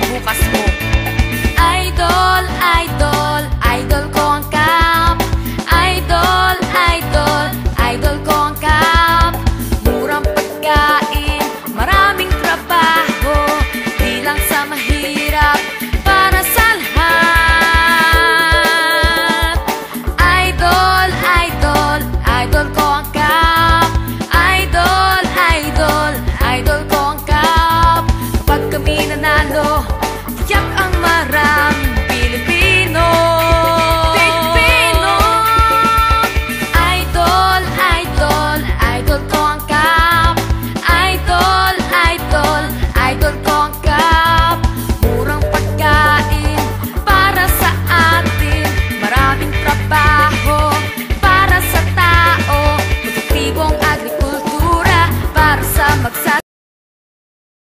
bukas mo. Idol, idol, idol ko ang Camp. Idol, idol, idol ko ang Camp. Murang pagkain, maraming trabaho, di lang sa mahirap, para sa lahat. Idol, idol, idol ko ang Camp. Idol, idol, idol ko ang Camp. Kapag kami nanalo, tiyak ang maraming Pilipino. Pilipino! Idol, idol, idol ko ang Camp. Idol, idol, idol ko ang Camp.